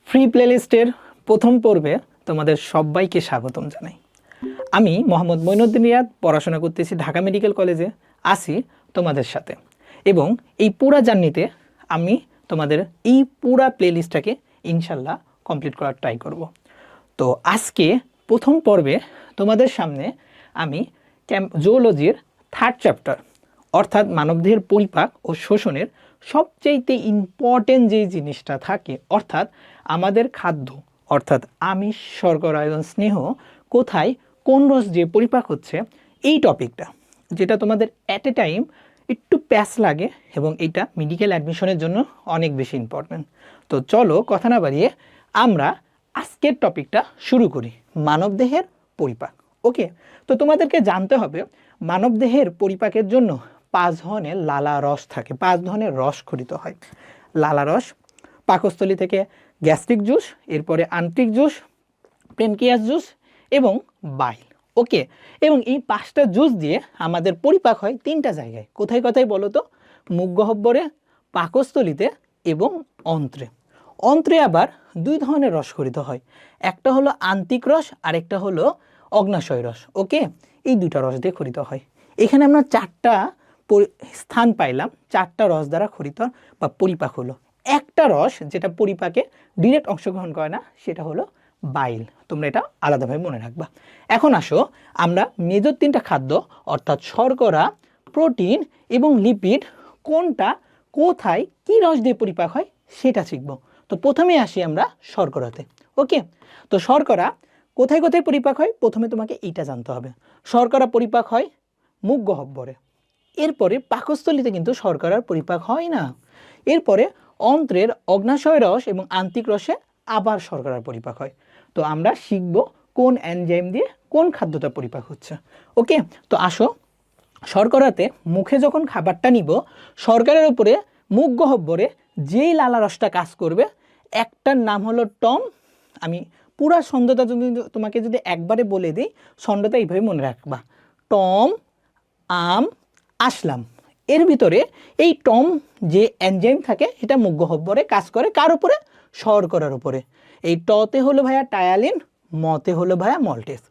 Free প্লেলিস্টের প্রথম পর্বে তোমাদের সবাইকে স্বাগতম জানাই। আমি মোহাম্মদ মঈনুদ্দিন রিয়াদ, পড়াশোনা করতেছি ঢাকা মেডিকেল কলেজে, আসি তোমাদের সাথে। এবং এই পুরা জার্নিতে আমি তোমাদের এই পুরা প্লেলিস্টটাকে ইনশাল্লাহ কমপ্লিট করার ট্রাই করব। তো আজকে প্রথম পর্বে তোমাদের সামনে আমি জুওলজির 3rd চ্যাপ্টার অর্থাৎ মানবদেহের পরিপাক ও শোষণের সবচেয়ে ইম্পর্টেন্ট যে জিনিসটা থাকে, অর্থাৎ আমাদের খাদ্য অর্থাৎ আমিষ, শর্করা এবং স্নেহ কোথায় কোন রস দিয়ে পরিপাক হচ্ছে, এই টপিকটা যেটা তোমাদের অ্যাট এ টাইম একটু প্যাস লাগে এবং এটা মেডিকেল অ্যাডমিশনের জন্য অনেক বেশি ইম্পর্টেন্ট। তো চলো কথা না বাড়িয়ে আমরা আজকের টপিকটা শুরু করি, মানবদেহের পরিপাক। ওকে, তো তোমাদেরকে জানতে হবে মানবদেহের পরিপাকের জন্য 5 ধরনের লালা রস থাকে, 5 ধরনের রস খরিত হয়। লালা রস, পাকস্থলী থেকে গ্যাস্ট্রিক জুস, এরপরে আন্ত্রিক জুস, প্যানক্রিয়াস জুস এবং বাইল। ওকে, এবং এই 5টা জুস দিয়ে আমাদের পরিপাক হয় 3টা জায়গায়। কোথায় কোথায় বলো তো? মুখ গহ্বরে, পাকস্থলীতে এবং অন্ত্রে। অন্ত্রে আবার 2 ধরনের রস খরিত হয়, একটা হলো আন্ত্রিক রস আর একটা হলো অগ্নাশয় রস। ওকে, এই 2টা রস দিয়ে খরিত হয়। এখানে আমরা 4টা স্থান পাইলাম, 4টা রস দ্বারা খরিত বা পরিপাক হলো। একটা রস যেটা পরিপাকে ডিরেক্ট অংশগ্রহণ করে না, সেটা হলো বাইল। তোমরা এটা আলাদাভাবে মনে রাখবা। এখন আসো আমরা মেজর 3টা খাদ্য অর্থাৎ শর্করা, প্রোটিন এবং লিপিড কোনটা কোথায় কি রস দিয়ে পরিপাক হয় সেটা শিখব। তো প্রথমে আসি আমরা শর্করাতে। ওকে, তো শর্করা কোথায় কোথায় পরিপাক হয়, প্রথমে তোমাকে এইটা জানতে হবে। শর্করা পরিপাক হয় মুখ গহ্বরে, এরপরে পাকস্থলীতে কিন্তু শর্করার পরিপাক হয় না, এরপরে অন্ত্রের অগ্নাশয় রস এবং আন্ত্রিক রসে আবার শর্করার পরিপাক হয়। তো আমরা শিখব কোন এনজাইম দিয়ে কোন খাদ্যটা পরিপাক হচ্ছে। ওকে, তো আসো শর্করাতে মুখে যখন খাবারটা নিব, শর্করার উপরে মুখ গহ্বরে যেই লালা রসটা কাজ করবে, একটার নাম হলো টম। আমি পুরা ছন্দটা যদি তোমাকে যদি একবারে বলে দিই, ছন্দটা এইভাবে মনে রাখবা, টম আম আসলাম। এর ভিতরে এই টম যে এনজাইম থাকে এটা মুখ গহ্বরে কাজ করে কার উপরে? শর্করার উপরে। এই টতে হলো ভাইয়া টায়ালিন, মতে হলো ভাইয়া মল্টেস।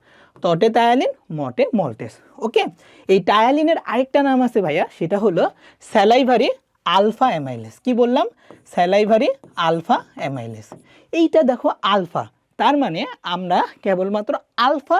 টটে ptyalin, মটে maltase. ওকে, এই টায়ালিনের আরেকটা নাম আছে ভাইয়া, সেটা হলো স্যালাইভারি আলফা অ্যামাইলেস। কি বললাম? Salivary alpha amylase. এইটা দেখো আলফা, তার মানে আমরা কেবলমাত্র আলফা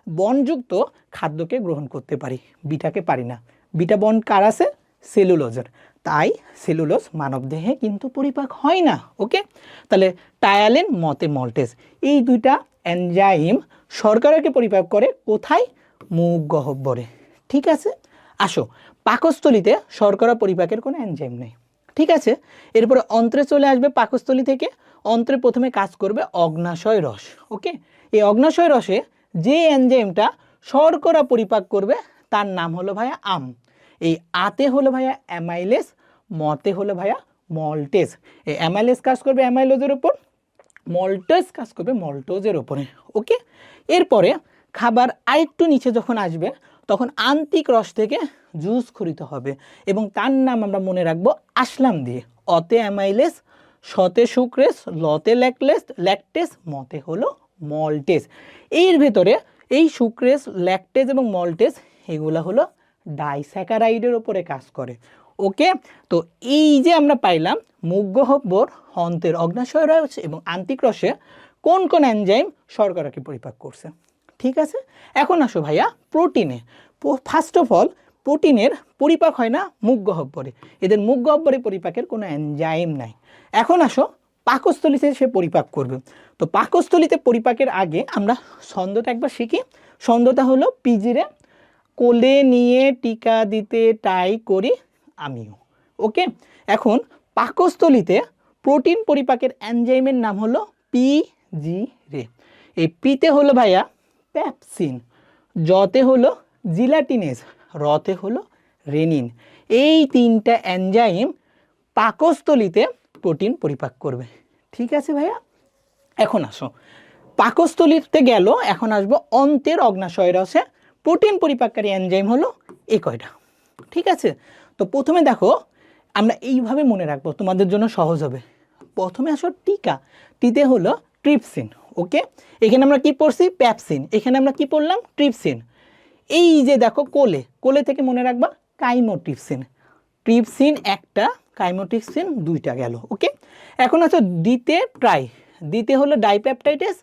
বনযুক্ত খাদ্যকে গ্রহণ করতে পারি, বিটাকে পারি না। বিটা বন্ড কার আছে? সেলুলোজের। তাই সেলুলোজ মানবদেহে কিন্তু পরিপাক হয় না। ওকে, তাহলে টায়ালিন, মতে মল্টেস, এই 2টা এনজাইম শর্করাকে পরিপাক করে কোথায়? মুখ গহ্বরে। ঠিক আছে, আসো পাকস্থলীতে শর্করা পরিপাকের কোনো এনজাইম নেই। ঠিক আছে, এরপরে অন্ত্রে চলে আসবে। পাকস্থলী থেকে অন্ত্রে প্রথমে কাজ করবে অগ্নাশয় রস। ওকে, এই অগ্নাশয় রসে যে এনজাইমটা শর্করা পরিপাক করবে তার নাম হলো ভাইয়া আম। এই আতে হলো ভাইয়া অ্যামাইলেস, মতে হলো ভাইয়া মল্টেস। এই অ্যামাইলেস কাজ করবে অ্যামাইলোজের উপর, মল্টেস কাজ করবে মল্টোজের উপরে। ওকে, এরপরে খাবার আরেকটু নিচে যখন আসবে তখন আন্ত্রিক রস থেকে জুস খরিত হবে এবং তার নাম আমরা মনে রাখবো আসলাম দিয়ে। অতে অ্যামাইলেস, শতে সুক্রেস, লতে ল্যাকটেস, মতে হলো মল্টেস। এর ভেতরে এই সুক্রেস, ল্যাকটেস এবং মল্টেস এগুলো হলো ডাইস্যাকারাইডের উপরে কাজ করে। ওকে, তো এই যে আমরা পাইলাম মুখ গহ্বর, অন্ত্রের অগ্নাশয় রস এবং আন্ত্রিক রসে কোন কোন এনজাইম শর্করাকে পরিপাক করছে। ঠিক আছে, এখন আসো ভাইয়া প্রোটিনে। ফার্স্ট অফ অল প্রোটিনের পরিপাক হয় না মুখ গহ্বরে, এদের মুখ গহ্বরে পরিপাকের কোনো এনজাইম নাই। এখন আসো পাকস্থলীতে সে পরিপাক করবে। তো পাকস্থলীতে পরিপাকের আগে আমরা ছন্দটা একবার শিখি। ছন্দটা হলো পিজিরে কোলে নিয়ে টিকা দিতে ট্রাই করি আমিও। ওকে, এখন পাকস্থলীতে প্রোটিন পরিপাকের এনজাইমের নাম হলো পিজি রে। এই পিতে হলো ভাইয়া পেপসিন, জতে হলো জিলাটিনেজ, রতে হলো রেনিন। এই 3টা এনজাইম পাকস্থলীতে প্রোটিন পরিপাক করবে। ঠিক আছে ভাইয়া, এখন আসো পাকস্থলীতে গেল, এখন আসবো অন্ত্রের অগ্নাশয় রসে। প্রোটিন পরিপাককারী এনজাইম হলো এই কয়টা। ঠিক আছে, তো প্রথমে দেখো আমরা এইভাবে মনে রাখবো, তোমাদের জন্য সহজ হবে। প্রথমে আসো টিকা, টিতে হলো ট্রিপসিন। ওকে, এখানে আমরা কি পড়ছি? প্যাপসিন। এখানে আমরা কি পড়লাম? ট্রিপসিন। এই যে দেখো কোলে, কোলে থেকে মনে রাখবা কাইমোট্রিপসিন। ট্রিপসিন একটা, কাইমোট্রিপসিন দুইটা গেল। ওকে, এখন আছে ডিতে ট্রাই, ডিতে হলো ডাইপেপটাইটিস,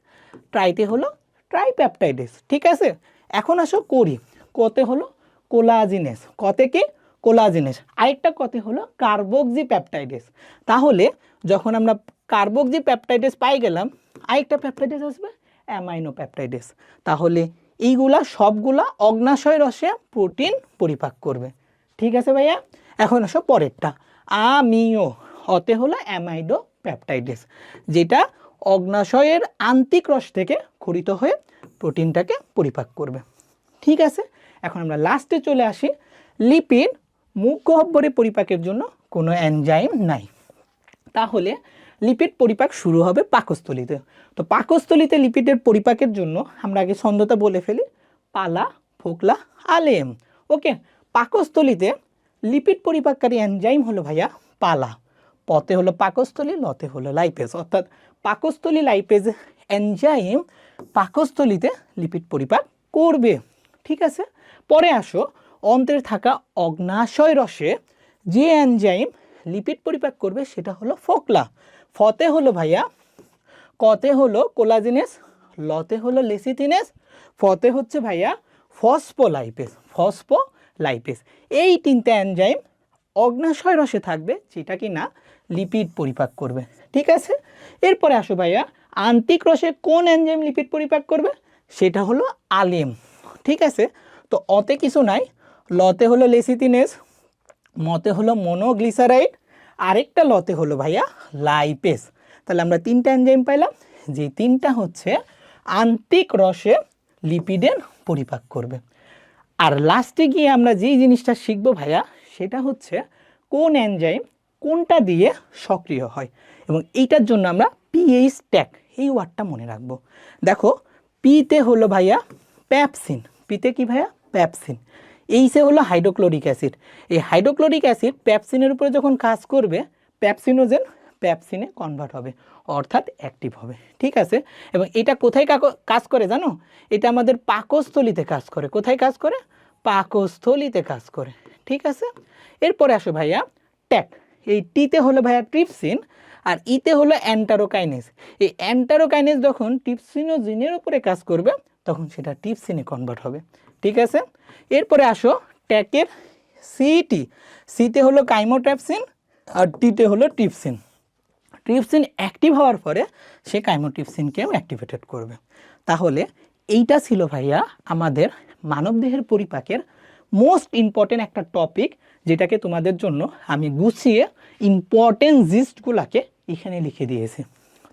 ট্রাইতে হলো ট্রাইপেপটাইটিস। ঠিক আছে, এখন আসো করি, কতে হলো কোলাজিনেস, কতে কি? কোলাজিনেস। আরেকটা কতে হলো কার্বক্সি পেপটাইটিস। তাহলে যখন আমরা কার্বক্সি পেপটাইটিস পাই গেলাম, আরেকটা পেপটাইটিস আসবে অ্যামাইনো পেপটাইটিস। তাহলে এইগুলা সবগুলা অগ্নাশয় রসে প্রোটিন পরিপাক করবে। ঠিক আছে ভাইয়া, এখন আসো পরেরটা আমিও, অতে হলো অ্যামাইডো পেপটাইটিস, যেটা অগ্নাশয়ের আন্তিক রস থেকে ক্ষরিত হয়ে প্রোটিনটাকে পরিপাক করবে। ঠিক আছে, এখন আমরা লাস্টে চলে আসি, লিপিড মুখগহ্বরে পরিপাকের জন্য কোনো এনজাইম নাই। তাহলে লিপিড পরিপাক শুরু হবে পাকস্থলীতে। তো পাকস্থলীতে লিপিডের পরিপাকের জন্য আমরা আগে ছন্দটা বলে ফেলি, পালা, ফোকলা, আলেম। ওকে, পাকস্থলীতে লিপিড পরিপাককারী এনজাইম হলো ভাইয়া পালা, পতে হলো পাকস্থলী, লতে হলো লাইপেজ। অর্থাৎ পাকস্থলী লাইপেজ এনজাইম পাকস্থলীতে লিপিড পরিপাক করবে। ঠিক আছে, পরে আসো অন্ত্রে থাকা অগ্নাশয় রসে যে এনজাইম লিপিড পরিপাক করবে সেটা হলো ফোকলা। ফতে হলো ভাইয়া, কতে হলো কোলাজিনেস, লতে হলো লেসিথিনেস, ফতে হচ্ছে ভাইয়া ফসফোলাইপেজ, ফসফোলাইপেজ। এই তিনটা এনজাইম অগ্নাশয় রসে থাকবে, যেটা কি না লিপিড পরিপাক করবে। ঠিক আছে, এরপরে আসো ভাইয়া আন্তিক রসে কোন এনজাইম লিপিড পরিপাক করবে? সেটা হলো আলেম। ঠিক আছে, তো অতে কিছু নাই, লতে হলো লেসিথিনেস, মতে হলো মনোগ্লিসারাইড, আরেকটা লতে হলো ভাইয়া লাইপেজ। তাহলে আমরা তিনটা এনজাইম পাইলাম, যে তিনটা হচ্ছে আন্তিক রসে লিপিডের পরিপাক করবে। আর লাস্টে গিয়ে আমরা যেই জিনিসটা শিখবো ভাইয়া, সেটা হচ্ছে কোন এনজাইম কোনটা দিয়ে সক্রিয় হয়, এবং এইটার জন্য আমরা পিএইচ ট্যাগ এই ওয়ার্ডটা মনে রাখবো। দেখো, পিতে হলো ভাইয়া প্যাপসিন, পিতে কি ভাইয়া? প্যাপসিন। এইসে হলো হাইড্রোক্লোরিক অ্যাসিড। এই হাইড্রোক্লোরিক অ্যাসিড প্যাপসিনের উপরে যখন কাজ করবে, প্যাপসিনোজেন প্যাপসিনে কনভার্ট হবে, অর্থাৎ অ্যাক্টিভ হবে। ঠিক আছে, এবং এটা কোথায় কাজ করে জানো? এটা আমাদের পাকস্থলীতে কাজ করে। কোথায় কাজ করে? পাকস্থলীতে কাজ করে। ঠিক আছে, এরপরে আসো ভাইয়া ট্যাগ। এই টিতে হলো ভাইয়া ট্রিপসিন, আর ইতে হলো অ্যান্টারোকাইনেস। এই অ্যান্টারোকাইনেস যখন ট্রিপসিনোজিনের উপরে কাজ করবে, তখন সেটা ট্রিপসিনে কনভার্ট হবে। ঠিক আছে, এরপরে আসো ট্যাগের সিটি, সিতে হলো কাইমোট্রিপসিন, আর টিতে হলো ট্রিপসিন। ট্রিপসিন অ্যাক্টিভ হওয়ার পরে সে কাইমোট্রিপসিনকেও অ্যাক্টিভেটেড করবে। তাহলে এইটা ছিল ভাইয়া আমাদের মানবদেহের পরিপাকের মোস্ট ইম্পর্টেন্ট একটা টপিক, যেটাকে তোমাদের জন্য আমি গুছিয়ে ইম্পর্টেন্ট জিস্টগুলোকে এখানে লিখে দিয়েছি।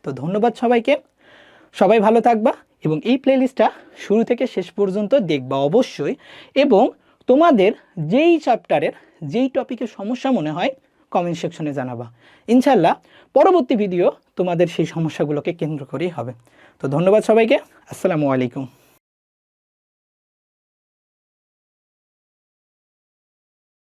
তো ধন্যবাদ সবাইকে, সবাই ভালো থাকবা, এবং এই প্লেলিস্টটা শুরু থেকে শেষ পর্যন্ত দেখবা অবশ্যই। এবং তোমাদের যেই চ্যাপ্টারের যেই টপিকের সমস্যা মনে হয় কমেন্ট সেকশনে জানাবা। ইনশাল্লাহ পরবর্তী ভিডিও তোমাদের সেই সমস্যাগুলোকে কেন্দ্র করেই হবে। তো ধন্যবাদ সবাইকে, আসসালামু আলাইকুম।